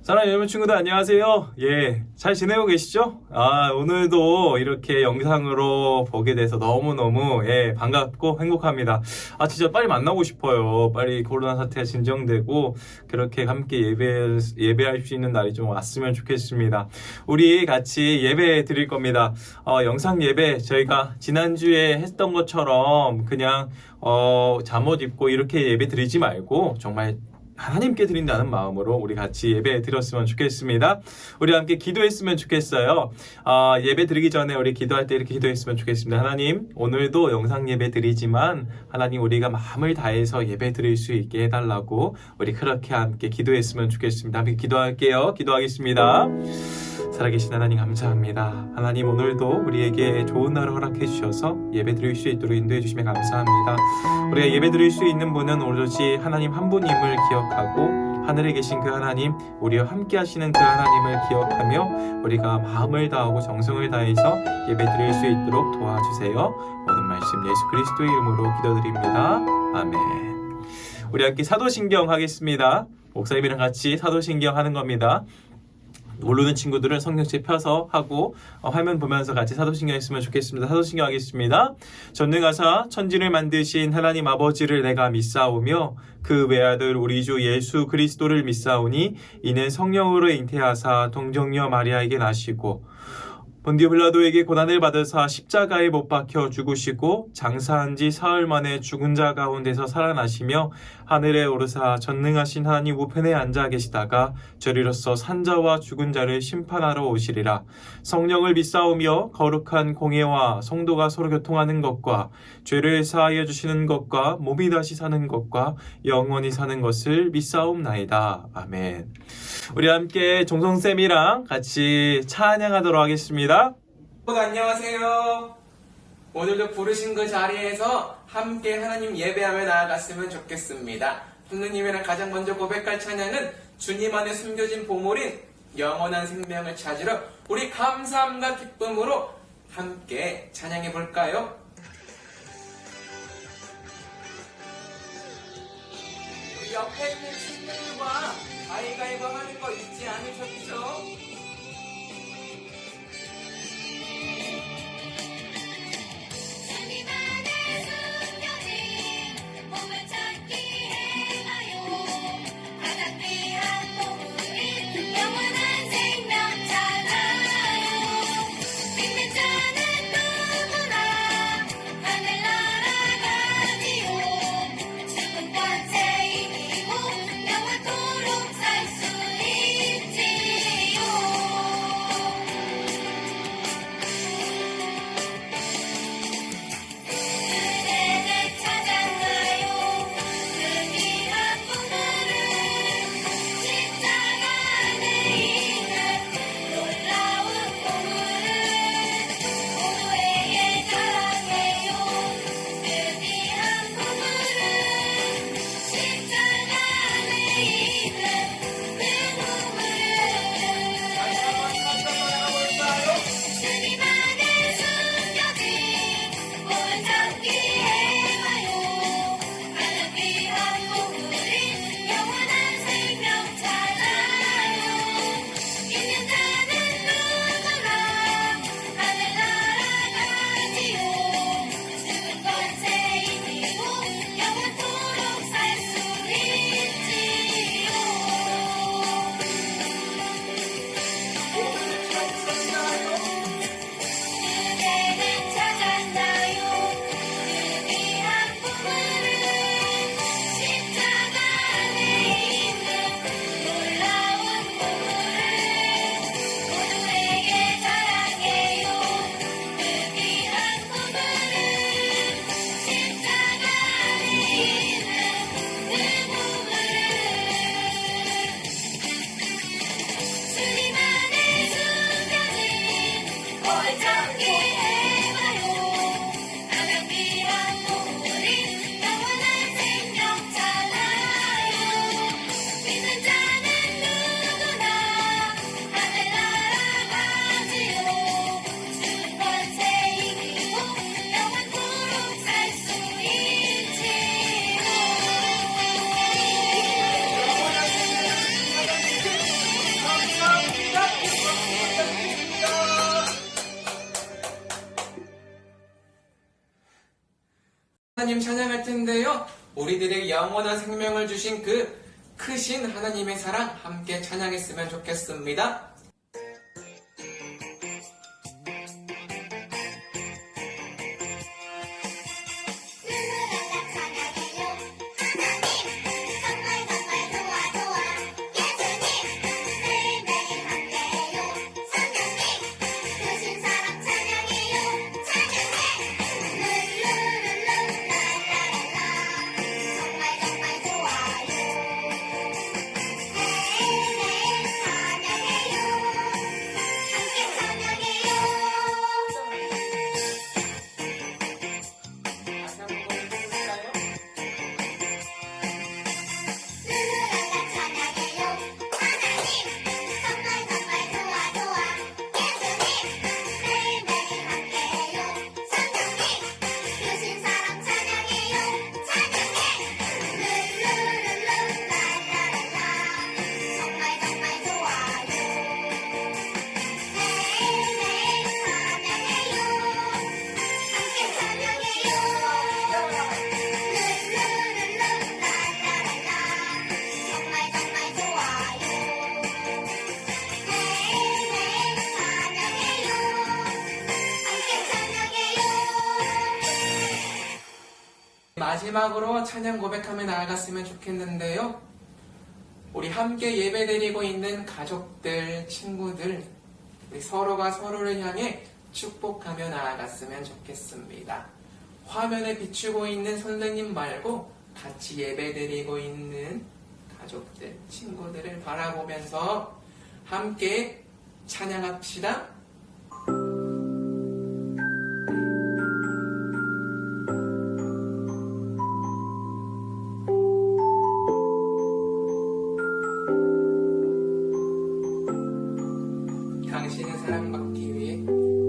사랑하는 여러분 친구들 안녕하세요. 잘 지내고 계시죠? 오늘도 이렇게 영상으로 보게 돼서 너무너무 반갑고 행복합니다. 진짜 빨리 만나고 싶어요. 빨리 코로나 사태가 진정되고 그렇게 함께 예배할 수 있는 날이 좀 왔으면 좋겠습니다. 우리 같이 예배 드릴 겁니다. 영상 예배 저희가 지난주에 했던 것처럼 그냥 잠옷 입고 이렇게 예배 드리지 말고 정말 하나님께 드린다는 마음으로 우리 같이 예배 드렸으면 좋겠습니다. 우리 함께 기도했으면 좋겠어요. 예배 드리기 전에 우리 기도할 때 이렇게 기도했으면 좋겠습니다. 하나님, 오늘도 영상 예배 드리지만 하나님 우리가 마음을 다해서 예배 드릴 수 있게 해달라고 우리 그렇게 함께 기도했으면 좋겠습니다. 함께 기도할게요. 기도하겠습니다. 살아계신 하나님 감사합니다. 하나님 오늘도 우리에게 좋은 날을 허락해 주셔서 예배 드릴 수 있도록 인도해 주시면 감사합니다. 우리가 예배 드릴 수 있는 분은 오로지 하나님 한 분임을 기억하고 하늘에 계신 그 하나님, 우리와 함께 하시는 그 하나님을 기억하며 우리가 마음을 다하고 정성을 다해서 예배 드릴 수 있도록 도와주세요. 모든 말씀 예수 그리스도의 이름으로 기도드립니다. 아멘. 우리 함께 사도신경 하겠습니다. 목사님이랑 같이 사도신경 하는 겁니다. 모르는 친구들은 성경책 펴서 하고 화면 보면서 같이 사도신경 했으면 좋겠습니다. 사도신경 하겠습니다. 전능하사 천지를 만드신 하나님 아버지를 내가 믿사오며 그 외아들 우리 주 예수 그리스도를 믿사오니 이는 성령으로 잉태하사 동정녀 마리아에게 나시고 본디오 빌라도에게 고난을 받으사 십자가에 못 박혀 죽으시고 장사한 지 사흘 만에 죽은 자 가운데서 살아나시며 하늘에 오르사 전능하신 하나님 우편에 앉아 계시다가 저리로서 산자와 죽은 자를 심판하러 오시리라. 성령을 믿사오며 거룩한 공예와 성도가 서로 교통하는 것과 죄를 사하여 주시는 것과 몸이 다시 사는 것과 영원히 사는 것을 믿사옵나이다. 아멘. 우리 함께 종성쌤이랑 같이 찬양하도록 하겠습니다. 안녕하세요. 오늘도 부르신 그 자리에서 함께 하나님 예배하며 나아갔으면 좋겠습니다. 하느님이랑 가장 먼저 고백할 찬양은 주님 안에 숨겨진 보물인 영원한 생명을 찾으러 우리 감사함과 기쁨으로 함께 찬양해 볼까요? 옆에 있는 친구들과 가위가위보 하는 거 잊지 않으셨죠? 영원토록 살 수 있지요. 하나님 찬양할 텐데요. 우리들에게 영원한 생명을 주신 그 크신 하나님의 사랑 함께 찬양했으면 좋겠습니다. 마지막으로 찬양 고백하며 나아갔으면 좋겠는데요. 우리 함께 예배드리고 있는 가족들, 친구들, 우리 서로가 서로를 향해 축복하며 나아갔으면 좋겠습니다. 화면에 비추고 있는 선생님 말고 같이 예배드리고 있는 가족들, 친구들을 바라보면서 함께 찬양합시다.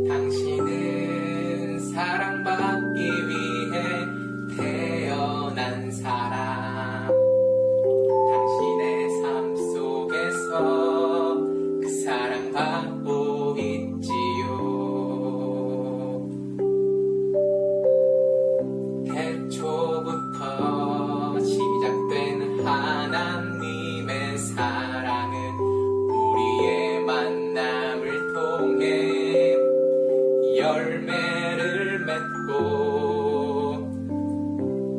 당신은 사랑받기 위해 태어난 사람 당신의 삶 속에서 그 사랑받고 있지요. 태초부터 시작된 하나님의 사랑은 우리의 만남을 통해 열매를 맺고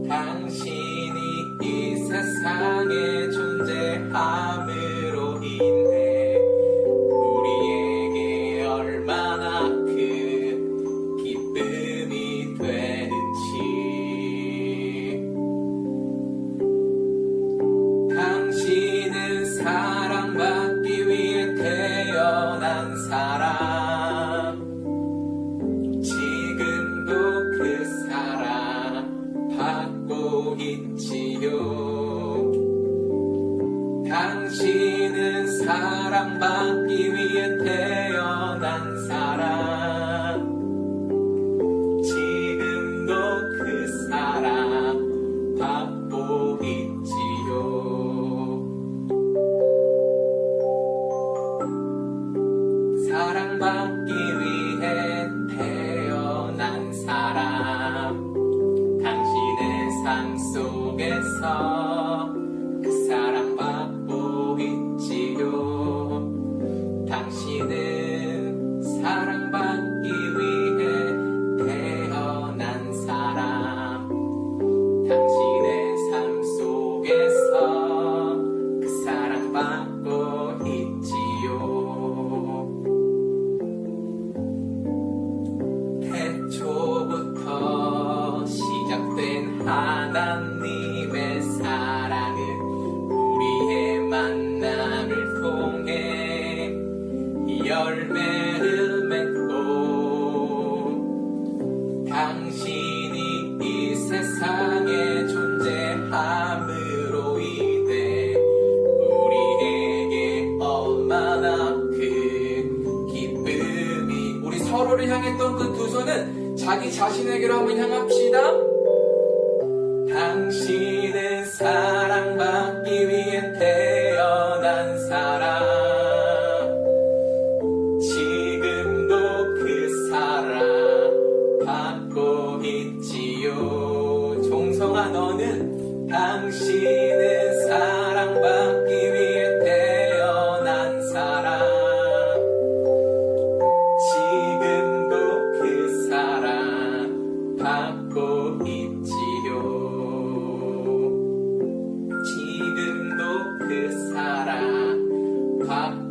당신이 이 세상에 존재함으로 인해 우리에게 얼마나 큰 기쁨이 되는지. 당신은 사랑받기 위해 태어난 사람, 지금도 그 사랑 받고 있지요. 당신은 사랑받기 위해 태어난 사람, 지금도 그 사랑 받고 있지요. 사랑받기 위해 태어난 사람, 당신의 삶 속에서 그 사랑받고 있지요. 당신은 사랑받기 위해 태어난 사람, 당신의 삶 속에서 그 사랑받고 있지요. 태초부터 시작된 하나님의 사랑은 우리의 만남을 통해 열매를 맺고 당신이 이 세상에 존재함으로 인해 우리에게 얼마나 큰 기쁨이. 우리 서로를 향했던 그 두 손은 자기 자신에게로 한번 향합시다. 당신은 사랑받기 위해 태어난 사람, 지금도 그 사랑 받고 있지요.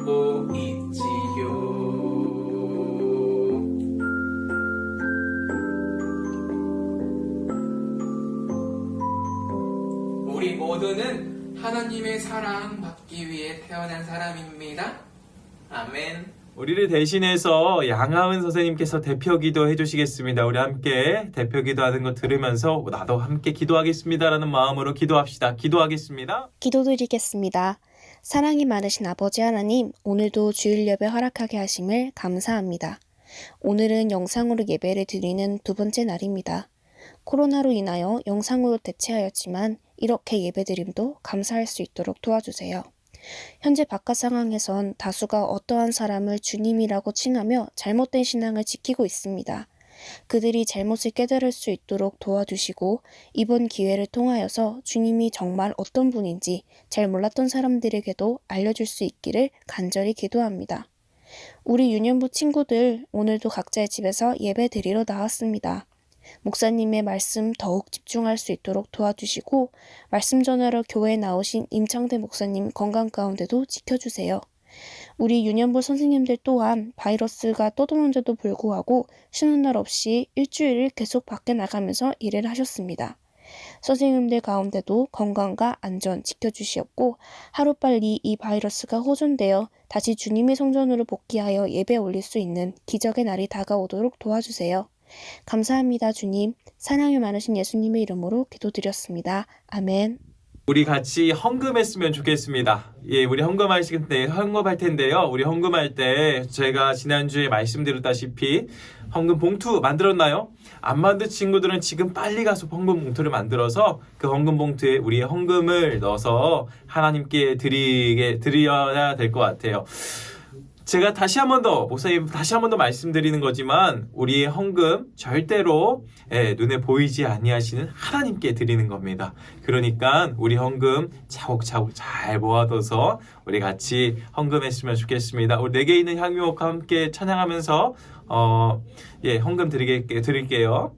알고 있지요. 우리 모두는 하나님의 사랑 받기 위해 태어난 사람입니다. 아멘. 우리를 대신해서 양하은 선생님께서 대표 기도 해주시겠습니다. 우리 함께 대표 기도하는 거 들으면서 나도 함께 기도하겠습니다라는 마음으로 기도합시다. 기도하겠습니다. 기도드리겠습니다. 사랑이 많으신 아버지 하나님, 오늘도 주일 예배 허락하게 하심을 감사합니다. 오늘은 영상으로 예배를 드리는 두 번째 날입니다. 코로나로 인하여 영상으로 대체하였지만 이렇게 예배드림도 감사할 수 있도록 도와주세요. 현재 바깥 상황에선 다수가 어떠한 사람을 주님이라고 칭하며 잘못된 신앙을 지키고 있습니다. 그들이 잘못을 깨달을 수 있도록 도와주시고 이번 기회를 통하여서 주님이 정말 어떤 분인지 잘 몰랐던 사람들에게도 알려줄 수 있기를 간절히 기도합니다. 우리 유년부 친구들 오늘도 각자의 집에서 예배 드리러 나왔습니다. 목사님의 말씀 더욱 집중할 수 있도록 도와주시고 말씀 전하러 교회에 나오신 임창대 목사님 건강 가운데도 지켜주세요. 우리 유년부 선생님들 또한 바이러스가 떠도는데도 불구하고 쉬는 날 없이 일주일을 계속 밖에 나가면서 일을 하셨습니다. 선생님들 가운데도 건강과 안전 지켜주시었고 하루빨리 이 바이러스가 호전되어 다시 주님의 성전으로 복귀하여 예배 올릴 수 있는 기적의 날이 다가오도록 도와주세요. 감사합니다, 주님. 사랑이 많으신 예수님의 이름으로 기도드렸습니다. 아멘. 우리 같이 헌금했으면 좋겠습니다. 예, 우리 헌금할 텐데요. 우리 헌금할 때 제가 지난주에 말씀드렸다시피 헌금 봉투 만들었나요? 안 만든 친구들은 지금 빨리 가서 헌금 봉투를 만들어서 그 헌금 봉투에 우리의 헌금을 넣어서 하나님께 드려야 될 것 같아요. 제가 목사님 다시 한 번 더 말씀드리는 거지만 우리의 헌금 절대로 눈에 보이지 아니하시는 하나님께 드리는 겁니다. 그러니까 우리 헌금 차곡차곡 잘 모아둬서 우리 같이 헌금했으면 좋겠습니다. 우리 내게 있는 향유옥과 함께 찬양하면서 헌금 드릴게요.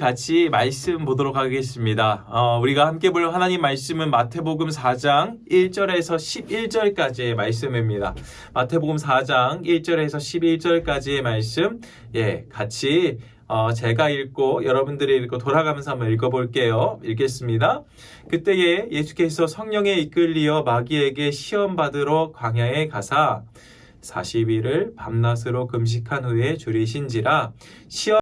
같이 말씀 보도록 하겠습니다. 우리가 함께 볼 하나님 말씀은 마태복음 4장 1절에서 11절까지의 말씀입니다. 마태복음 4장 1절에서 11절까지의 말씀, 같이 제가 읽고 여러분들이 읽고 돌아가면서 한번 읽어볼게요. 읽겠습니다. 그때에 예수께서 성령에 이끌리어 마귀에게 시험 받으러 광야에 가사 40일을 밤낮으로 금식한 후에 줄이신지라 시험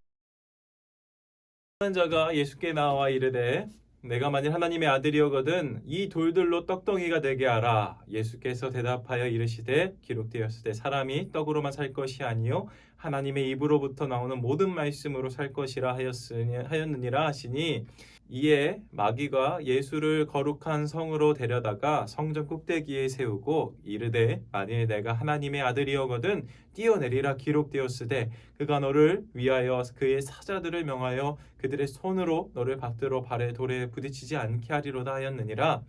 자가 예수께 나와 이르되 내가 만일 하나님의 아들이오거든 이 돌들로 떡덩이가 되게 하라. 예수께서 대답하여 이르시되 기록되었으되 사람이 떡으로만 살 것이 아니요 하나님의 입으로부터 나오는 모든 말씀으로 살 것이라 하였느니라 하시니 이에 마귀가 예수를 거룩한 성으로 데려다가 성전 꼭대기에 세우고 이르되 만일 내가 하나님의 아들이오거든 뛰어내리라 기록되었으되 그가 너를 위하여 그의 사자들을 명하여 그들의 손으로 너를 받들어 발에 돌에 부딪히지 않게 하리로다 하였느니라.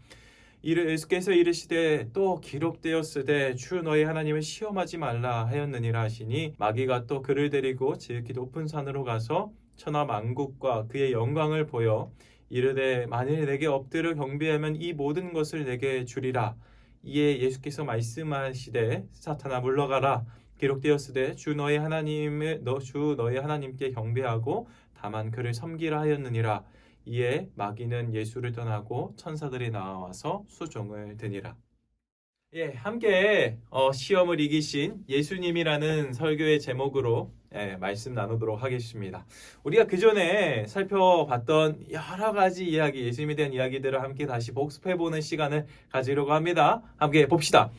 예수께서 이르시되 또 기록되었으되 주 너희 하나님을 시험하지 말라 하였느니라 하시니 마귀가 또 그를 데리고 지극히 높은 산으로 가서 천하 만국과 그의 영광을 보여 이르되 만일 내게 엎드려 경배하면 이 모든 것을 내게 주리라. 이에 예수께서 말씀하시되 사탄아 물러가라. 기록되었으되 주 너희 하나님께 경배하고 다만 그를 섬기라 하였느니라. 이에 마귀는 예수를 떠나고 천사들이 나와서 수종을 드니라. 예, 함께 시험을 이기신 예수님이라는 설교의 제목으로 말씀 나누도록 하겠습니다. 우리가 그 전에 살펴봤던 여러 가지 이야기, 예수님에 대한 이야기들을 함께 다시 복습해보는 시간을 가지려고 합니다. 함께 봅시다.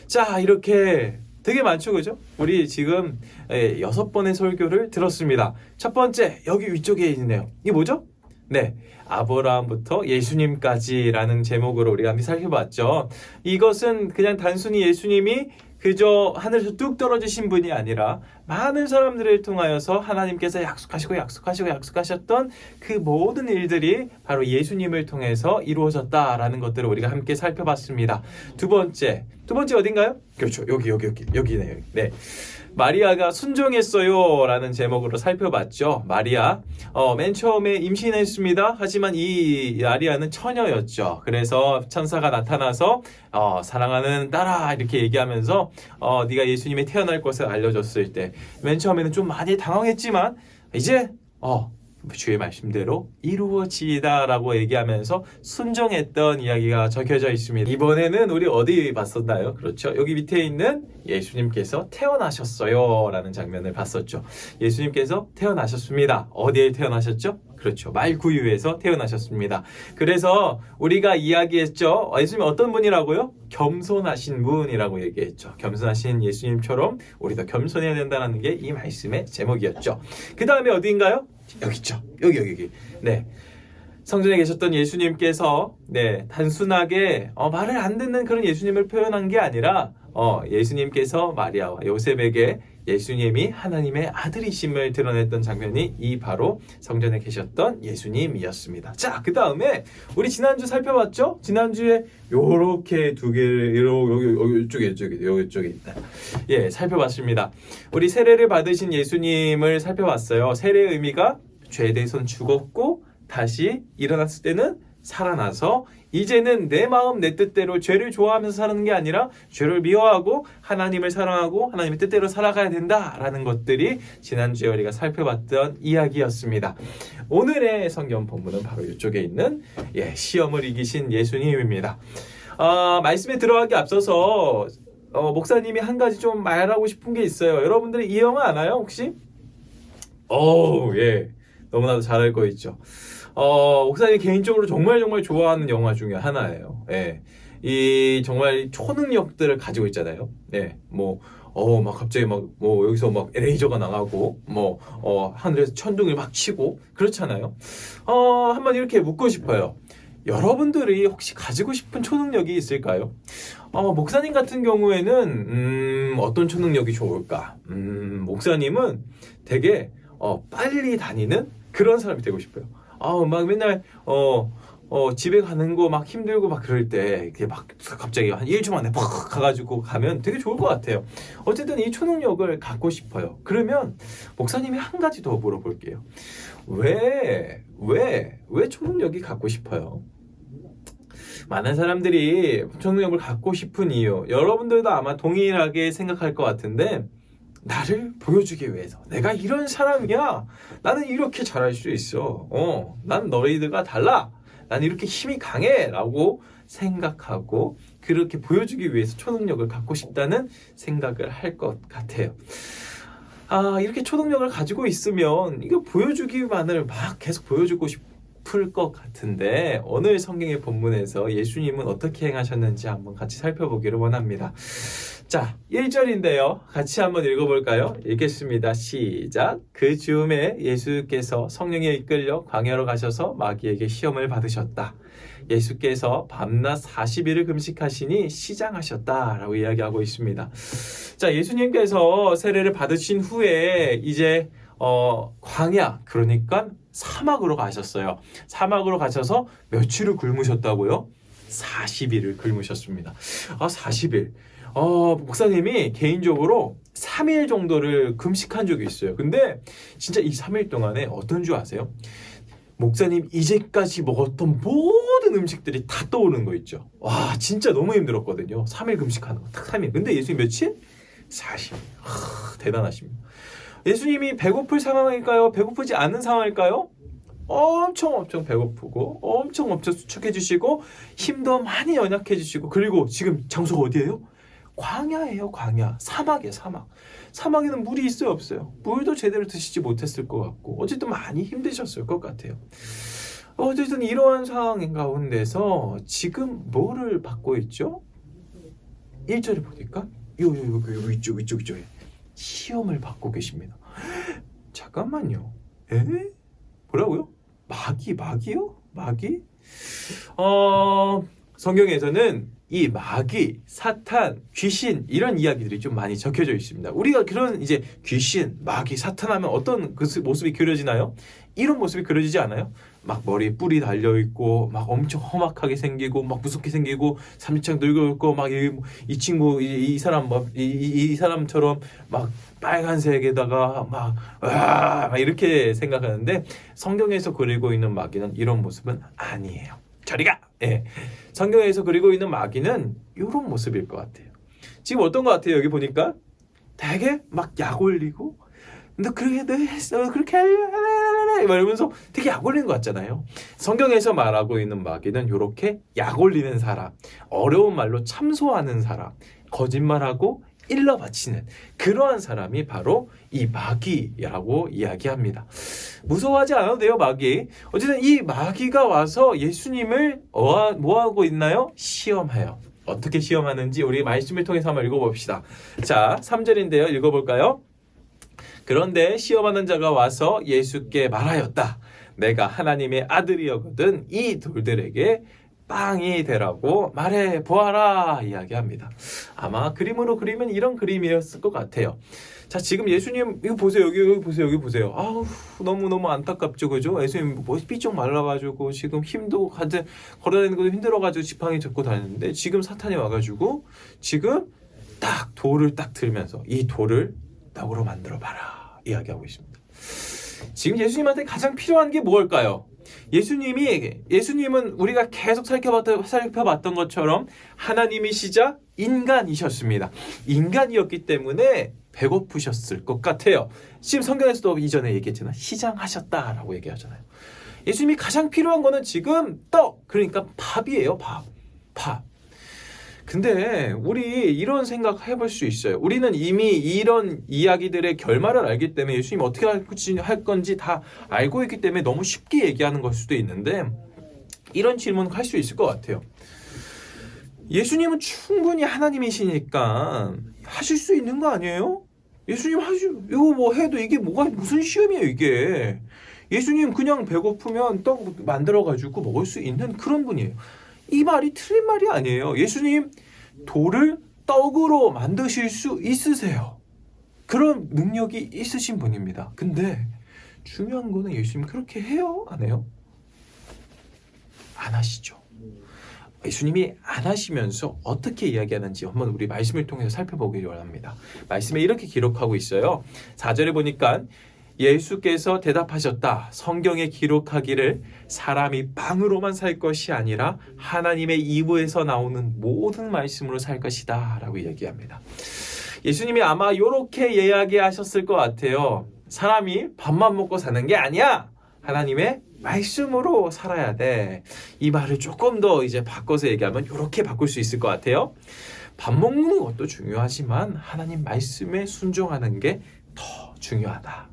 자, 이렇게 되게 많죠, 그죠? 우리 지금 6번의 설교를 들었습니다. 첫 번째, 여기 위쪽에 있네요. 이게 뭐죠? 네, 아브라함부터 예수님까지라는 제목으로 우리가 한번 살펴봤죠. 이것은 그냥 단순히 예수님이 그저 하늘에서 뚝 떨어지신 분이 아니라 많은 사람들을 통하여서 하나님께서 약속하셨던 그 모든 일들이 바로 예수님을 통해서 이루어졌다라는 것들을 우리가 함께 살펴봤습니다. 두 번째 어딘가요? 그렇죠. 여기네요. 네. 마리아가 순종했어요 라는 제목으로 살펴봤죠. 마리아 맨 처음에 임신했습니다. 하지만 이 마리아는 처녀였죠. 그래서 천사가 나타나서 사랑하는 딸아 이렇게 얘기하면서 네가 예수님이 태어날 것을 알려줬을 때 맨 처음에는 좀 많이 당황했지만 이제 주의 말씀대로 이루어지다라고 얘기하면서 순종했던 이야기가 적혀져 있습니다. 이번에는 우리 어디 봤었나요? 그렇죠. 여기 밑에 있는 예수님께서 태어나셨어요 라는 장면을 봤었죠. 예수님께서 태어나셨습니다. 어디에 태어나셨죠? 그렇죠. 말구유에서 태어나셨습니다. 그래서 우리가 이야기했죠. 예수님이 어떤 분이라고요? 겸손하신 분이라고 얘기했죠. 겸손하신 예수님처럼 우리도 겸손해야 된다는 게 이 말씀의 제목이었죠. 그 다음에 어디인가요? 여기 있죠. 여기. 네. 성전에 계셨던 예수님께서 단순하게 말을 안 듣는 그런 예수님을 표현한 게 아니라 예수님께서 마리아와 요셉에게 예수님이 하나님의 아들이심을 드러냈던 장면이 이 바로 성전에 계셨던 예수님이었습니다. 자, 그 다음에 우리 지난주 살펴봤죠? 지난주에 요렇게 두 개를 이쪽에 있다. 예, 살펴봤습니다. 우리 세례를 받으신 예수님을 살펴봤어요. 세례의 의미가 죄에 대해서는 죽었고 다시 일어났을 때는 살아나서 이제는 내 마음 내 뜻대로 죄를 좋아하면서 사는 게 아니라 죄를 미워하고 하나님을 사랑하고 하나님의 뜻대로 살아가야 된다라는 것들이 지난주에 우리가 살펴봤던 이야기였습니다. 오늘의 성경 본문은 바로 이쪽에 있는 시험을 이기신 예수님입니다. 말씀에 들어가기 앞서서 목사님이 한 가지 좀 말하고 싶은 게 있어요. 여러분들이 이 영화 아나요 혹시? 예, 너무나도 잘 알고 있죠. 목사님이 개인적으로 정말 좋아하는 영화 중에 하나예요. 예. 이 정말 초능력들을 가지고 있잖아요. 예. 막 갑자기 여기서 막 레이저가 나가고, 하늘에서 천둥을 막 치고, 그렇잖아요. 한번 이렇게 묻고 싶어요. 여러분들이 혹시 가지고 싶은 초능력이 있을까요? 목사님 같은 경우에는, 어떤 초능력이 좋을까? 목사님은 되게, 빨리 다니는 그런 사람이 되고 싶어요. 막 맨날, 집에 가는 거 막 힘들고 막 그럴 때, 이렇게 막 갑자기 한 1초 만에 팍 가가지고 가면 되게 좋을 것 같아요. 어쨌든 이 초능력을 갖고 싶어요. 그러면 목사님이 한 가지 더 물어볼게요. 왜 초능력이 갖고 싶어요? 많은 사람들이 초능력을 갖고 싶은 이유, 여러분들도 아마 동일하게 생각할 것 같은데, 나를 보여주기 위해서 내가 이런 사람이야, 나는 이렇게 잘할 수 있어, 난 너희들과 달라, 난 이렇게 힘이 강해 라고 생각하고 그렇게 보여주기 위해서 초능력을 갖고 싶다는 생각을 할 것 같아요. 이렇게 초능력을 가지고 있으면 이거 보여주기만을 막 계속 보여주고 싶을 것 같은데, 오늘 성경의 본문에서 예수님은 어떻게 행하셨는지 한번 같이 살펴보기를 원합니다. 자, 1절인데요. 같이 한번 읽어볼까요? 읽겠습니다. 시작. 그 즈음에 예수께서 성령에 이끌려 광야로 가셔서 마귀에게 시험을 받으셨다. 예수께서 밤낮 40일을 금식하시니 시장하셨다라고 이야기하고 있습니다. 자, 예수님께서 세례를 받으신 후에 이제 광야, 그러니까 사막으로 가셨어요. 사막으로 가셔서 며칠을 굶으셨다고요? 40일을 굶으셨습니다. 40일. 목사님이 개인적으로 3일 정도를 금식한 적이 있어요. 근데 진짜 이 3일 동안에 어떤 줄 아세요? 목사님 이제까지 먹었던 모든 음식들이 다 떠오르는 거 있죠. 와, 진짜 너무 힘들었거든요. 3일 금식하는 거 딱 3일. 근데 예수님 며칠? 40일. 대단하십니다. 예수님이 배고플 상황일까요? 배고프지 않은 상황일까요? 엄청 배고프고 엄청 수축해 주시고 힘도 많이 연약해 주시고 그리고 지금 장소가 어디예요? 광야예요. 광야. 사막이에요. 사막에는 물이 있어요? 없어요? 물도 제대로 드시지 못했을 것 같고 어쨌든 많이 힘드셨을 것 같아요. 어쨌든 이러한 상황인 가운데서 지금 뭐를 받고 있죠? 1절에 보니까 요 이쪽에 시험을 받고 계십니다. 잠깐만요. 에? 뭐라고요? 마귀요? 마귀? 성경에서는 이 마귀, 사탄, 귀신 이런 이야기들이 좀 많이 적혀져 있습니다. 우리가 그런 이제 귀신, 마귀, 사탄 하면 어떤 그 모습이 그려지나요? 이런 모습이 그려지지 않아요? 막 머리에 뿔이 달려있고 막 엄청 험악하게 생기고 막 무섭게 생기고 삼지창 늙어있고 막 이 친구 이 사람 막 이 사람처럼 막 빨간색에다가 막 이렇게 생각하는데 성경에서 그리고 있는 마귀는 이런 모습은 아니에요. 저리가! 예. 성경에서 그리고 있는 마귀는 이런 모습일 것 같아요. 지금 어떤 것 같아요? 여기 보니까 되게 막 약 올리고 너 그렇게 했어 그렇게 이러면서 되게 약 올리는 것 같잖아요. 성경에서 말하고 있는 마귀는 이렇게 약 올리는 사람, 어려운 말로 참소하는 사람, 거짓말하고 일러 바치는 그러한 사람이 바로 이 마귀라고 이야기합니다. 무서워하지 않아도 돼요, 마귀. 어쨌든 이 마귀가 와서 예수님을 뭐하고 있나요? 시험해요. 어떻게 시험하는지 우리 말씀을 통해서 한번 읽어봅시다. 자, 3절인데요. 읽어볼까요? 그런데 시험하는 자가 와서 예수께 말하였다. 내가 하나님의 아들이었거든 이 돌들에게 빵이 되라고 말해 보아라 이야기합니다. 아마 그림으로 그리면 이런 그림이었을 것 같아요. 자, 지금 예수님 이거 보세요. 여기 보세요. 아우 너무 안타깝죠, 그죠? 예수님 뭐 삐쩍 말라가지고 지금 힘도 가지 걸어다니는 것도 힘들어가지고 지팡이 잡고 다니는데 지금 사탄이 와가지고 지금 딱 돌을 딱 들면서 이 돌을 떡으로 만들어 봐라 이야기하고 있습니다. 지금 예수님한테 가장 필요한 게 무엇일까요? 예수님은 우리가 계속 살펴봤던 것처럼 하나님이시자 인간이셨습니다. 인간이었기 때문에 배고프셨을 것 같아요. 지금 성경에서도 이전에 얘기했잖아요. 시장하셨다라고 얘기하잖아요. 예수님이 가장 필요한 거는 지금 떡, 그러니까 밥이에요. 밥. 근데 우리 이런 생각 해볼 수 있어요. 우리는 이미 이런 이야기들의 결말을 알기 때문에 예수님 어떻게 할 건지 다 알고 있기 때문에 너무 쉽게 얘기하는 걸 수도 있는데 이런 질문을 할 수 있을 것 같아요. 예수님은 충분히 하나님이시니까 하실 수 있는 거 아니에요? 예수님 이거 뭐 해도 이게 무슨 시험이에요 이게. 예수님 그냥 배고프면 떡 만들어가지고 먹을 수 있는 그런 분이에요. 이 말이 틀린 말이 아니에요. 예수님 돌을 떡으로 만드실 수 있으세요. 그런 능력이 있으신 분입니다. 근데 중요한 거는 예수님 그렇게 해요? 안 해요? 안 하시죠. 예수님이 안 하시면서 어떻게 이야기하는지 한번 우리 말씀을 통해서 살펴보기 원합니다. 말씀에 이렇게 기록하고 있어요. 4절에 보니까 예수께서 대답하셨다. 성경에 기록하기를 사람이 빵으로만 살 것이 아니라 하나님의 입에서 나오는 모든 말씀으로 살 것이다 라고 이야기합니다. 예수님이 아마 이렇게 이야기하셨을 것 같아요. 사람이 밥만 먹고 사는 게 아니야. 하나님의 말씀으로 살아야 돼. 이 말을 조금 더 이제 바꿔서 얘기하면 이렇게 바꿀 수 있을 것 같아요. 밥 먹는 것도 중요하지만 하나님 말씀에 순종하는 게 더 중요하다.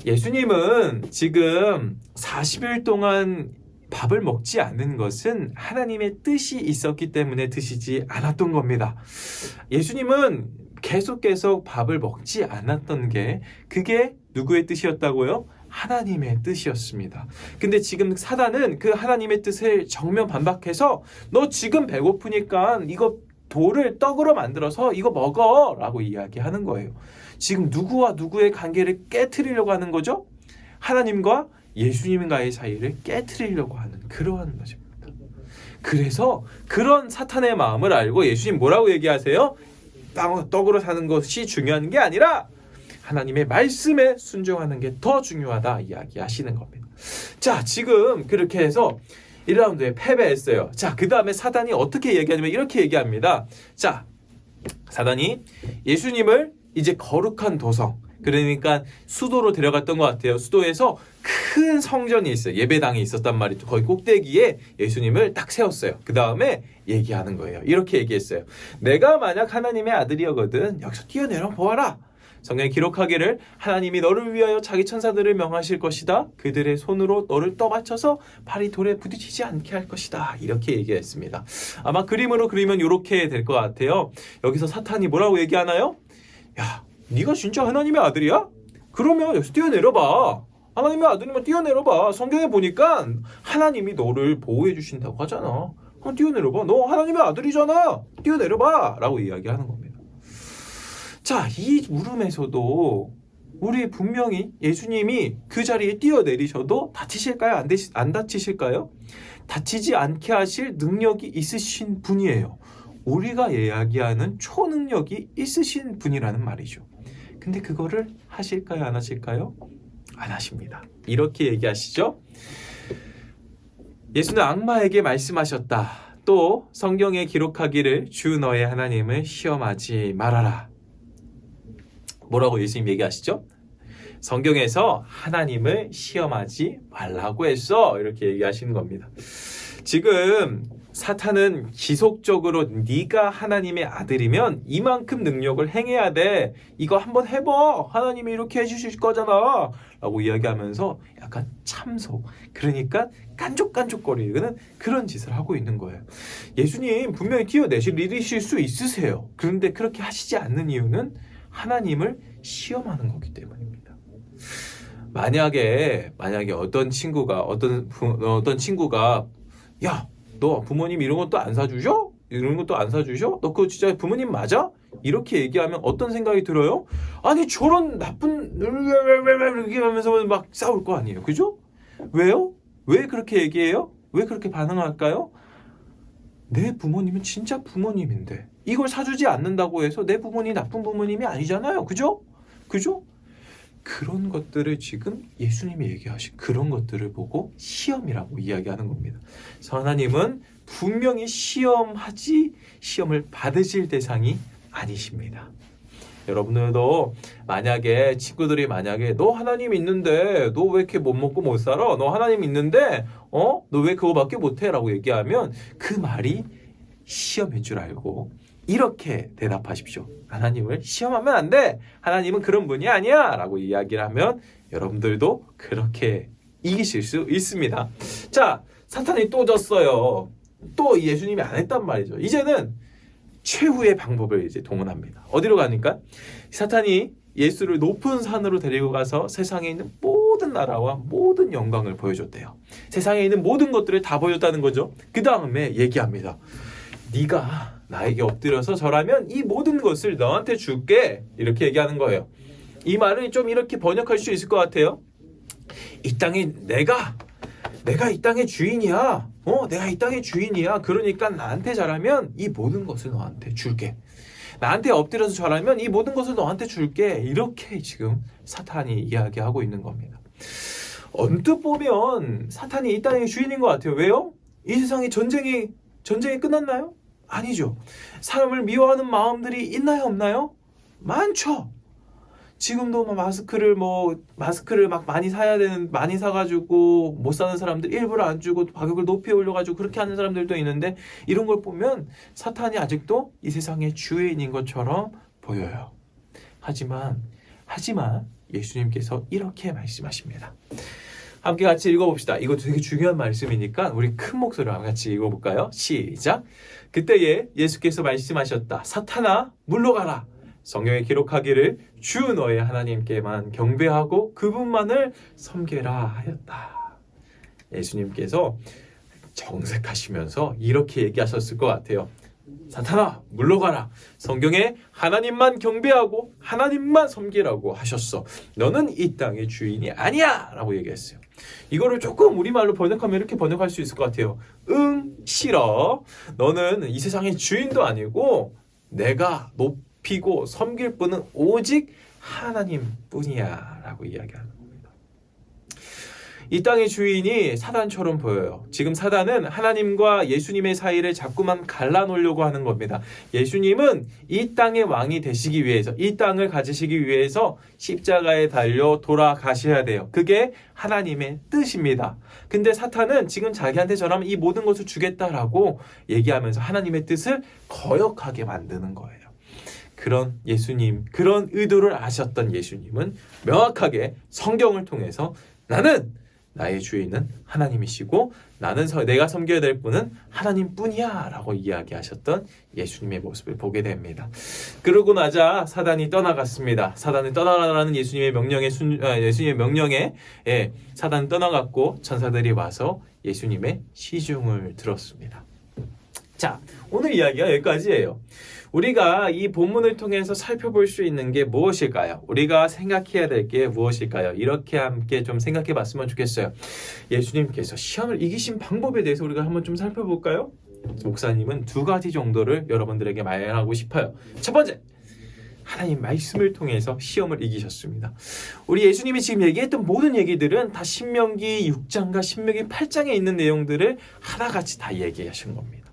예수님은 지금 40일 동안 밥을 먹지 않는 것은 하나님의 뜻이 있었기 때문에 드시지 않았던 겁니다. 예수님은 계속 밥을 먹지 않았던 게 그게 누구의 뜻이었다고요? 하나님의 뜻이었습니다. 근데 지금 사단은 그 하나님의 뜻을 정면 반박해서 너 지금 배고프니까 이거 돌을 떡으로 만들어서 이거 먹어 라고 이야기하는 거예요. 지금 누구와 누구의 관계를 깨트리려고 하는 거죠? 하나님과 예수님과의 사이를 깨트리려고 하는 그러한 것입니다. 그래서 그런 사탄의 마음을 알고 예수님 뭐라고 얘기하세요? 떡으로 사는 것이 중요한 게 아니라 하나님의 말씀에 순종하는 게 더 중요하다 이야기하시는 겁니다. 자, 지금 그렇게 해서 1라운드에 패배했어요. 자, 그 다음에 사단이 어떻게 얘기하냐면 이렇게 얘기합니다. 자, 사단이 예수님을 이제 거룩한 도성, 그러니까 수도로 데려갔던 것 같아요. 수도에서 큰 성전이 있어요. 예배당이 있었단 말이죠. 거기 꼭대기에 예수님을 딱 세웠어요. 그 다음에 얘기하는 거예요. 이렇게 얘기했어요. 내가 만약 하나님의 아들이었거든 여기서 뛰어내려 보아라. 성경에 기록하기를 하나님이 너를 위하여 자기 천사들을 명하실 것이다. 그들의 손으로 너를 떠받쳐서 발이 돌에 부딪히지 않게 할 것이다. 이렇게 얘기했습니다. 아마 그림으로 그리면 이렇게 될 것 같아요. 여기서 사탄이 뭐라고 얘기하나요? 야, 네가 진짜 하나님의 아들이야? 그러면 여기서 뛰어내려봐. 하나님의 아들이면 뛰어내려봐. 성경에 보니까 하나님이 너를 보호해 주신다고 하잖아. 뛰어내려봐. 너 하나님의 아들이잖아. 뛰어내려봐. 라고 이야기하는 겁니다. 자, 이 물음에서도 우리 분명히 예수님이 그 자리에 뛰어내리셔도 다치실까요? 안 다치실까요? 다치지 않게 하실 능력이 있으신 분이에요. 우리가 이야기하는 초능력이 있으신 분이라는 말이죠. 근데 그거를 하실까요? 안 하실까요? 안 하십니다. 이렇게 얘기하시죠. 예수는 악마에게 말씀하셨다. 또 성경에 기록하기를 주 너의 하나님을 시험하지 말아라. 뭐라고 예수님 얘기하시죠? 성경에서 하나님을 시험하지 말라고 했어. 이렇게 얘기하시는 겁니다. 지금 사탄은 지속적으로 네가 하나님의 아들이면 이만큼 능력을 행해야 돼. 이거 한번 해봐. 하나님이 이렇게 해주실 거잖아. 라고 이야기하면서 약간 참소. 그러니까 깐족깐족거리는 그런 짓을 하고 있는 거예요. 예수님 분명히 뛰어내실 수 있으세요. 그런데 그렇게 하시지 않는 이유는 하나님을 시험하는 거기 때문입니다. 만약에 어떤 친구가 야, 너 부모님 이런 것도 안 사주셔? 이런 것도 안 사주셔? 너 그거 진짜 부모님 맞아? 이렇게 얘기하면 어떤 생각이 들어요? 아니 저런 나쁜 이렇게 하면서 막 싸울 거 아니에요. 그죠? 왜요? 왜 그렇게 얘기해요? 왜 그렇게 반응할까요? 내 부모님은 진짜 부모님인데 이걸 사주지 않는다고 해서 내 부모님이 나쁜 부모님이 아니잖아요. 그죠? 그죠? 그런 것들을 지금 예수님이 얘기하신 그런 것들을 보고 시험이라고 이야기하는 겁니다. 그래서 하나님은 분명히 시험을 받으실 대상이 아니십니다. 여러분들도 만약에 친구들이 너 하나님 있는데 너 왜 이렇게 못 먹고 못 살아? 너 하나님 있는데 너 왜 그거밖에 못해? 라고 얘기하면 그 말이 시험인 줄 알고 이렇게 대답하십시오. 하나님을 시험하면 안 돼. 하나님은 그런 분이 아니야. 라고 이야기를 하면 여러분들도 그렇게 이기실 수 있습니다. 자, 사탄이 또 졌어요. 또 예수님이 안 했단 말이죠. 이제는 최후의 방법을 이제 동원합니다. 어디로 가니까? 사탄이 예수를 높은 산으로 데리고 가서 세상에 있는 모든 나라와 모든 영광을 보여줬대요. 세상에 있는 모든 것들을 다 보여줬다는 거죠. 그 다음에 얘기합니다. 네가 나에게 엎드려서 절하면 이 모든 것을 너한테 줄게. 이렇게 얘기하는 거예요. 이 말을 좀 이렇게 번역할 수 있을 것 같아요. 이 땅에 내가 이 땅의 주인이야. 내가 이 땅의 주인이야. 그러니까 나한테 잘하면 이 모든 것을 너한테 줄게. 나한테 엎드려서 절하면 이 모든 것을 너한테 줄게. 이렇게 지금 사탄이 이야기하고 있는 겁니다. 언뜻 보면 사탄이 이 땅의 주인인 것 같아요. 왜요? 이 세상에 전쟁이 끝났나요? 아니죠. 사람을 미워하는 마음들이 있나요? 없나요? 많죠. 지금도 마스크를 막 많이 많이 사가지고 못 사는 사람들 일부러 안 주고 가격을 높이 올려가지고 그렇게 하는 사람들도 있는데 이런 걸 보면 사탄이 아직도 이 세상의 주인인 것처럼 보여요. 하지만 예수님께서 이렇게 말씀하십니다. 함께 같이 읽어봅시다. 이거 되게 중요한 말씀이니까 우리 큰 목소리로 같이 읽어볼까요? 시작! 그때에 예수께서 말씀하셨다. 사탄아 물러가라. 성경에 기록하기를 주 너의 하나님께만 경배하고 그분만을 섬겨라 하였다. 예수님께서 정색하시면서 이렇게 얘기하셨을 것 같아요. 사탄아 물러가라. 성경에 하나님만 경배하고 하나님만 섬기라고 하셨어. 너는 이 땅의 주인이 아니야 라고 얘기했어요. 이거를 조금 우리말로 번역하면 이렇게 번역할 수 있을 것 같아요. 싫어. 너는 이 세상의 주인도 아니고 내가 높이고 섬길 분은 오직 하나님뿐이야 라고 이야기하는 겁니다. 이 땅의 주인이 사단처럼 보여요. 지금 사단은 하나님과 예수님의 사이를 자꾸만 갈라놓으려고 하는 겁니다. 예수님은 이 땅의 왕이 되시기 위해서, 이 땅을 가지시기 위해서 십자가에 달려 돌아가셔야 돼요. 그게 하나님의 뜻입니다. 근데 사탄은 지금 자기한테 저라면 이 모든 것을 주겠다라고 얘기하면서 하나님의 뜻을 거역하게 만드는 거예요. 그런 예수님, 그런 의도를 아셨던 예수님은 명확하게 성경을 통해서 나는 나의 주인은 하나님이시고 나는 내가 섬겨야 될 분은 하나님뿐이야 라고 이야기하셨던 예수님의 모습을 보게 됩니다. 그러고 나자 사단이 떠나갔습니다. 사단이 떠나라는 예수님의 명령에 사단이 떠나갔고 천사들이 와서 예수님의 시중을 들었습니다. 자, 오늘 이야기가 여기까지예요. 우리가 이 본문을 통해서 살펴볼 수 있는 게 무엇일까요? 우리가 생각해야 될 게 무엇일까요? 이렇게 함께 좀 생각해 봤으면 좋겠어요. 예수님께서 시험을 이기신 방법에 대해서 우리가 한번 좀 살펴볼까요? 목사님은 두 가지 정도를 여러분들에게 말하고 싶어요. 첫 번째, 하나님 말씀을 통해서 시험을 이기셨습니다. 우리 예수님이 지금 얘기했던 모든 얘기들은 다 신명기 6장과 신명기 8장에 있는 내용들을 하나같이 다 얘기하신 겁니다.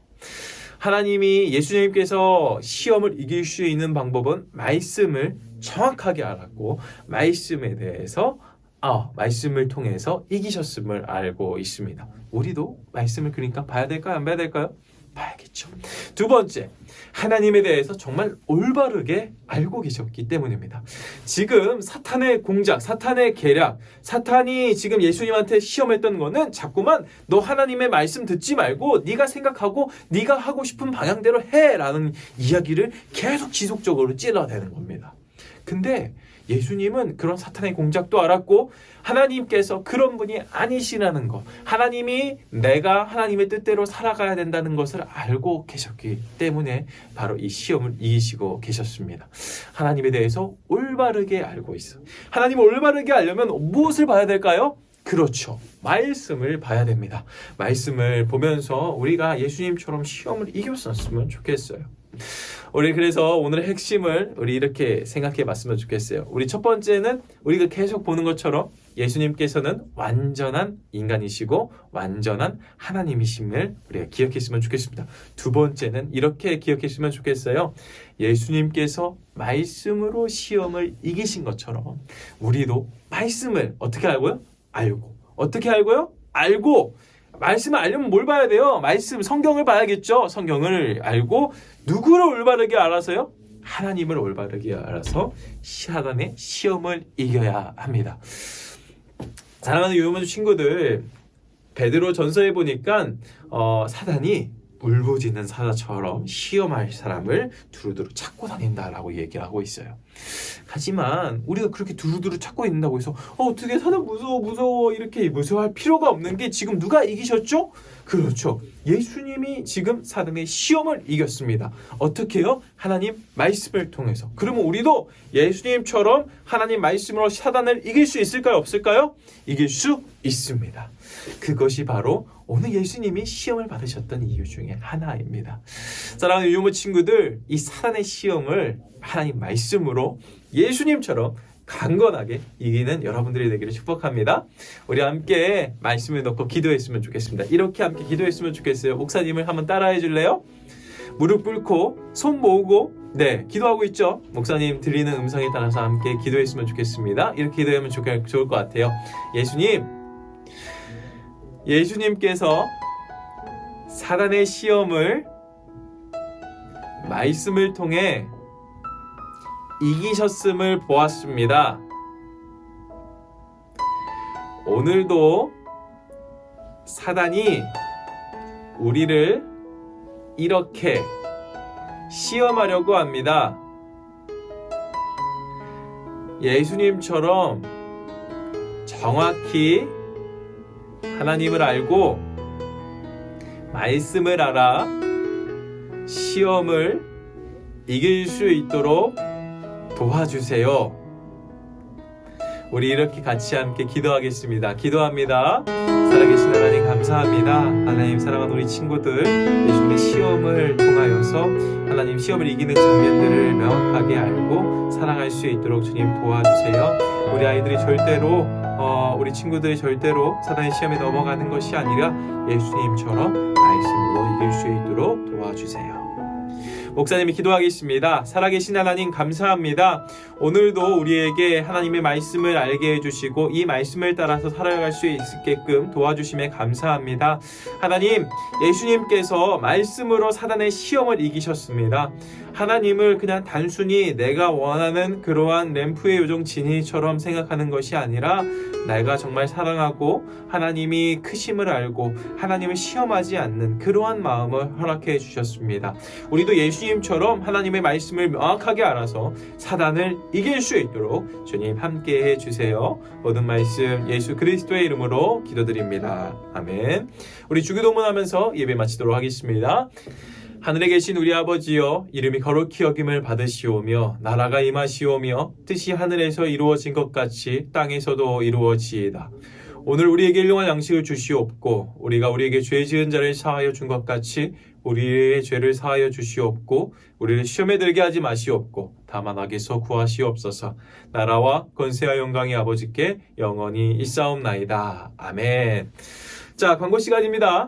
하나님이 예수님께서 시험을 이길 수 있는 방법은 말씀을 정확하게 알았고 말씀에 대해서 말씀을 통해서 이기셨음을 알고 있습니다. 우리도 말씀을 그러니까 봐야 될까요? 안 봐야 될까요? 봐야겠죠. 두 번째, 하나님에 대해서 정말 올바르게 알고 계셨기 때문입니다. 지금 사탄의 공작, 사탄의 계략, 사탄이 지금 예수님한테 시험했던 거는 자꾸만 너 하나님의 말씀 듣지 말고 네가 생각하고 네가 하고 싶은 방향대로 해라는 이야기를 계속 지속적으로 찔러대는 겁니다. 근데 예수님은 그런 사탄의 공작도 알았고 하나님께서 그런 분이 아니시라는 것, 하나님이 내가 하나님의 뜻대로 살아가야 된다는 것을 알고 계셨기 때문에 바로 이 시험을 이기시고 계셨습니다. 하나님에 대해서 올바르게 알고 있어. 하나님을 올바르게 알려면 무엇을 봐야 될까요? 그렇죠. 말씀을 봐야 됩니다. 말씀을 보면서 우리가 예수님처럼 시험을 이겼었으면 좋겠어요. 우리 그래서 오늘의 핵심을 우리 이렇게 생각해 봤으면 좋겠어요. 우리 첫 번째는 우리가 계속 보는 것처럼 예수님께서는 완전한 인간이시고 완전한 하나님이심을 우리가 기억했으면 좋겠습니다. 두 번째는 이렇게 기억했으면 좋겠어요. 예수님께서 말씀으로 시험을 이기신 것처럼 우리도 말씀을 어떻게 알고요? 알고. 어떻게 알고요? 알고. 말씀을 알려면 뭘 봐야 돼요? 말씀, 성경을 봐야겠죠. 성경을 알고 누구를 올바르게 알아서요? 하나님을 올바르게 알아서 사단의 시험을 이겨야 합니다. 사랑하는 유효문 친구들, 베드로 전서에 보니까 사단이 울부짖는 사자처럼 시험할 사람을 두루두루 찾고 다닌다라고 얘기하고 있어요. 하지만 우리가 그렇게 두루두루 찾고 있는다고 해서 어떻게 사단 무서워 이렇게 무서워할 필요가 없는 게 지금 누가 이기셨죠? 그렇죠. 예수님이 지금 사단의 시험을 이겼습니다. 어떻게요? 하나님 말씀을 통해서. 그러면 우리도 예수님처럼 하나님 말씀으로 사단을 이길 수 있을까요? 없을까요? 이길 수 있습니다. 그것이 바로 오늘 예수님이 시험을 받으셨던 이유 중에 하나입니다. 사랑하는 유모 친구들, 이 사단의 시험을 하나님 말씀으로 예수님처럼 강건하게 이기는 여러분들이 되기를 축복합니다. 우리 함께 말씀을 넣고 기도했으면 좋겠습니다. 이렇게 함께 기도했으면 좋겠어요. 목사님을 한번 따라해 줄래요? 무릎 꿇고 손 모으고 기도하고 있죠. 목사님 들리는 음성에 따라서 함께 기도했으면 좋겠습니다. 이렇게 기도하면 좋을 것 같아요. 예수님께서 사단의 시험을 말씀을 통해 이기셨음을 보았습니다. 오늘도 사단이 우리를 이렇게 시험하려고 합니다. 예수님처럼 정확히 하나님을 알고 말씀을 알아 시험을 이길 수 있도록 도와주세요. 우리 이렇게 같이 함께 기도하겠습니다. 기도합니다. 살아계신 하나님 감사합니다. 하나님 사랑하는 우리 친구들, 예수님의 시험을 통하여서 하나님 시험을 이기는 장면들을 명확하게 알고 사랑할 수 있도록 주님 도와주세요. 우리 아이들이 절대로 우리 친구들이 절대로 사단의 시험에 넘어가는 것이 아니라 예수님처럼 말씀으로 이길 수 있도록 도와주세요. 목사님이 기도하겠습니다. 살아계신 하나님 감사합니다. 오늘도 우리에게 하나님의 말씀을 알게 해주시고 이 말씀을 따라서 살아갈 수 있게끔 도와주심에 감사합니다. 하나님, 예수님께서 말씀으로 사단의 시험을 이기셨습니다. 하나님을 그냥 단순히 내가 원하는 그러한 램프의 요정 지니처럼 생각하는 것이 아니라 내가 정말 사랑하고 하나님이 크심을 알고 하나님을 시험하지 않는 그러한 마음을 허락해 주셨습니다. 우리도 예수님처럼 하나님의 말씀을 명확하게 알아서 사단을 이길 수 있도록 주님 함께 해주세요. 모든 말씀 예수 그리스도의 이름으로 기도드립니다. 아멘. 우리 주기도문하면서 예배 마치도록 하겠습니다. 하늘에 계신 우리 아버지여, 이름이 거룩히 여김을 받으시오며 나라가 임하시오며 뜻이 하늘에서 이루어진 것 같이 땅에서도 이루어지이다. 오늘 우리에게 일용할 양식을 주시옵고 우리가 우리에게 죄 지은 자를 사하여 준 것 같이 우리의 죄를 사하여 주시옵고 우리를 시험에 들게 하지 마시옵고 다만 악에서 구하시옵소서. 나라와 권세와 영광이 아버지께 영원히 있사옵나이다. 아멘. 자, 광고 시간입니다.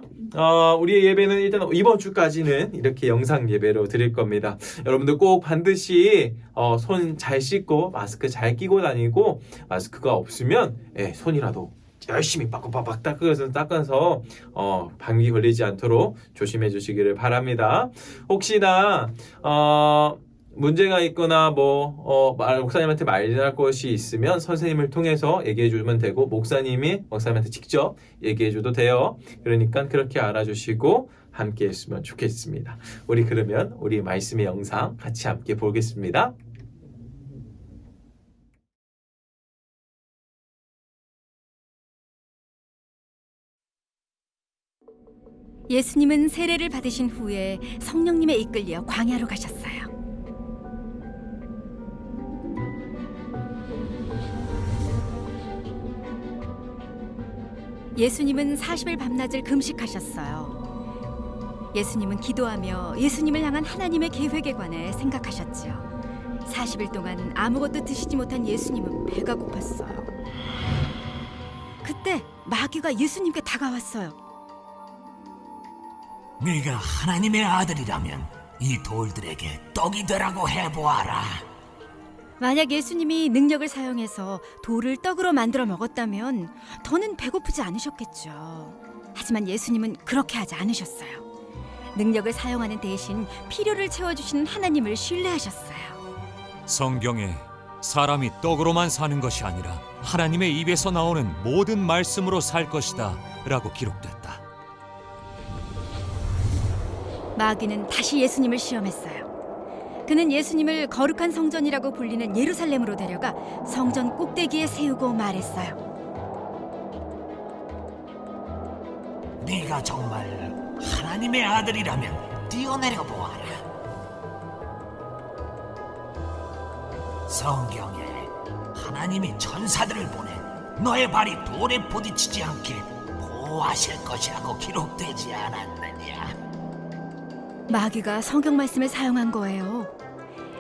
우리의 예배는 일단 이번 주까지는 이렇게 영상 예배로 드릴 겁니다. 여러분들 꼭 반드시 손 잘 씻고 마스크 잘 끼고 다니고, 마스크가 없으면 손이라도 열심히 빡빡빡 닦아서 감기 걸리지 않도록 조심해 주시기를 바랍니다. 혹시나 문제가 있거나 목사님한테 말할 것이 있으면 선생님을 통해서 얘기해 주면 되고, 목사님한테 직접 얘기해 줘도 돼요. 그러니까 그렇게 알아주시고 함께 했으면 좋겠습니다. 우리 그러면 우리 말씀의 영상 같이 함께 보겠습니다. 예수님은 세례를 받으신 후에 성령님에 이끌려 광야로 가셨어요. 예수님은 40일 밤낮을 금식하셨어요. 예수님은 기도하며 예수님을 향한 하나님의 계획에 관해 생각하셨지요. 40일 동안 아무것도 드시지 못한 예수님은 배가 고팠어요. 그때 마귀가 예수님께 다가왔어요. 네가 하나님의 아들이라면 이 돌들에게 떡이 되라고 해보아라. 만약 예수님이 능력을 사용해서 돌을 떡으로 만들어 먹었다면 더는 배고프지 않으셨겠죠. 하지만 예수님은 그렇게 하지 않으셨어요. 능력을 사용하는 대신 필요를 채워주시는 하나님을 신뢰하셨어요. 성경에 사람이 떡으로만 사는 것이 아니라 하나님의 입에서 나오는 모든 말씀으로 살 것이다 라고 기록됐다. 마귀는 다시 예수님을 시험했어요. 그는 예수님을 거룩한 성전이라고 불리는 예루살렘으로 데려가 성전 꼭대기에 세우고 말했어요. 네가 정말 하나님의 아들이라면 뛰어내려 보아라. 성경에 하나님이 천사들을 보내 너의 발이 돌에 부딪히지 않게 보호하실 것이라고 기록되지 않았느냐. 마귀가 성경 말씀을 사용한 거예요.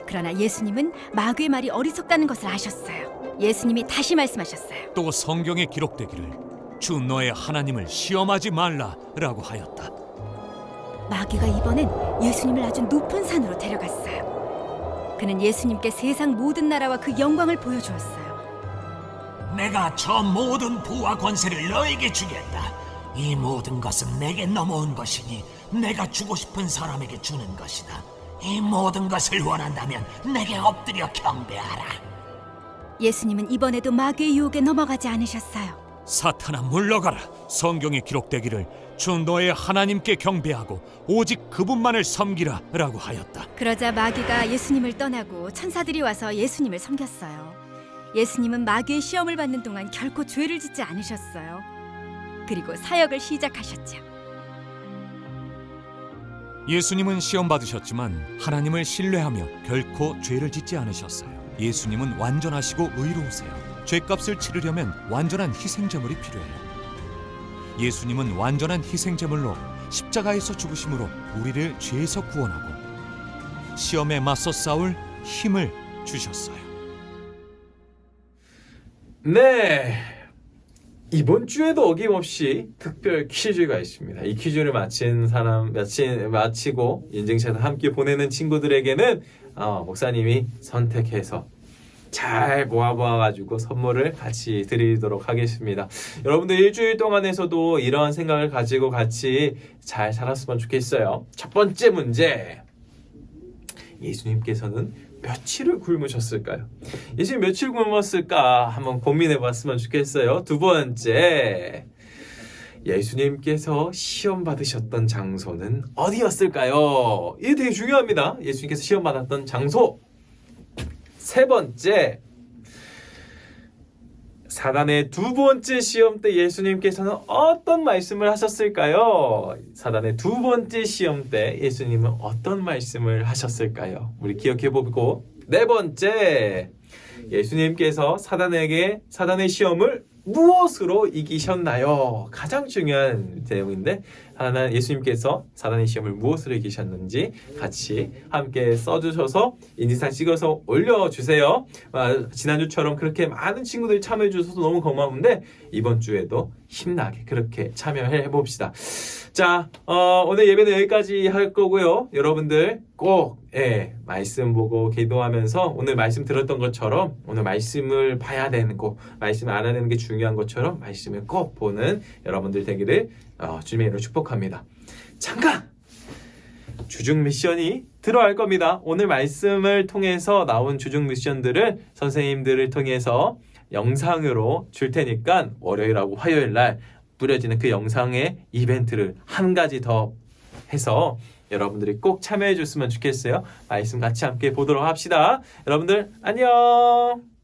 그러나 예수님은 마귀의 말이 어리석다는 것을 아셨어요. 예수님이 다시 말씀하셨어요. 또 성경에 기록되기를 주 너의 하나님을 시험하지 말라 라고 하였다. 마귀가 이번엔 예수님을 아주 높은 산으로 데려갔어요. 그는 예수님께 세상 모든 나라와 그 영광을 보여주었어요. 내가 저 모든 부와 권세를 너에게 주겠다. 이 모든 것은 내게 넘어온 것이니 내가 주고 싶은 사람에게 주는 것이다. 이 모든 것을 원한다면 내게 엎드려 경배하라. 예수님은 이번에도 마귀의 유혹에 넘어가지 않으셨어요. 사탄아 물러가라. 성경에 기록되기를 주 너의 하나님께 경배하고 오직 그분만을 섬기라 라고 하였다. 그러자 마귀가 예수님을 떠나고 천사들이 와서 예수님을 섬겼어요. 예수님은 마귀의 시험을 받는 동안 결코 죄를 짓지 않으셨어요. 그리고 사역을 시작하셨죠. 예수님은 시험 받으셨지만 하나님을 신뢰하며 결코 죄를 짓지 않으셨어요. 예수님은 완전하시고 의로우세요. 죄값을 치르려면 완전한 희생제물이 필요해요. 예수님은 완전한 희생제물로 십자가에서 죽으심으로 우리를 죄에서 구원하고 시험에 맞서 싸울 힘을 주셨어요. 네, 이번 주에도 어김없이 특별 퀴즈가 있습니다. 이 퀴즈를 마치고 인증샷을 함께 보내는 친구들에게는 목사님이 선택해서 잘 모아가지고 선물을 같이 드리도록 하겠습니다. 여러분들 일주일 동안에서도 이런 생각을 가지고 같이 잘 살았으면 좋겠어요. 첫 번째 문제. 예수님께서는 며칠을 굶으셨을까요? 예수님 며칠 굶었을까 한번 고민해 봤으면 좋겠어요. 두 번째. 예수님께서 시험 받으셨던 장소는 어디였을까요? 이게 되게 중요합니다. 예수님께서 시험 받았던 장소. 세 번째, 사단의 두 번째 시험 때 예수님께서는 어떤 말씀을 하셨을까요? 사단의 두 번째 시험 때 예수님은 어떤 말씀을 하셨을까요? 우리 기억해보고. 네 번째, 예수님께서 사단의 시험을 무엇으로 이기셨나요? 가장 중요한 내용인데 예수님께서 사단의 시험을 무엇으로 이기셨는지 같이 함께 써주셔서 인증샷 찍어서 올려주세요. 지난주처럼 그렇게 많은 친구들이 참여해 주셔서 너무 고마운데 이번 주에도 힘나게 그렇게 참여해 봅시다. 자, 오늘 예배는 여기까지 할 거고요. 여러분들 꼭 말씀 보고 기도하면서 오늘 말씀 들었던 것처럼 오늘 말씀을 봐야 되는 거, 말씀을 알아내는 게 중요한 것처럼 말씀을 꼭 보는 여러분들 되기를 주님의 이름으로 축복합니다. 잠깐! 주중 미션이 들어갈 겁니다. 오늘 말씀을 통해서 나온 주중 미션들을 선생님들을 통해서 영상으로 줄 테니까 월요일하고 화요일 날 뿌려지는 그 영상의 이벤트를 한 가지 더 해서 여러분들이 꼭 참여해 줬으면 좋겠어요. 말씀 같이 함께 보도록 합시다. 여러분들 안녕.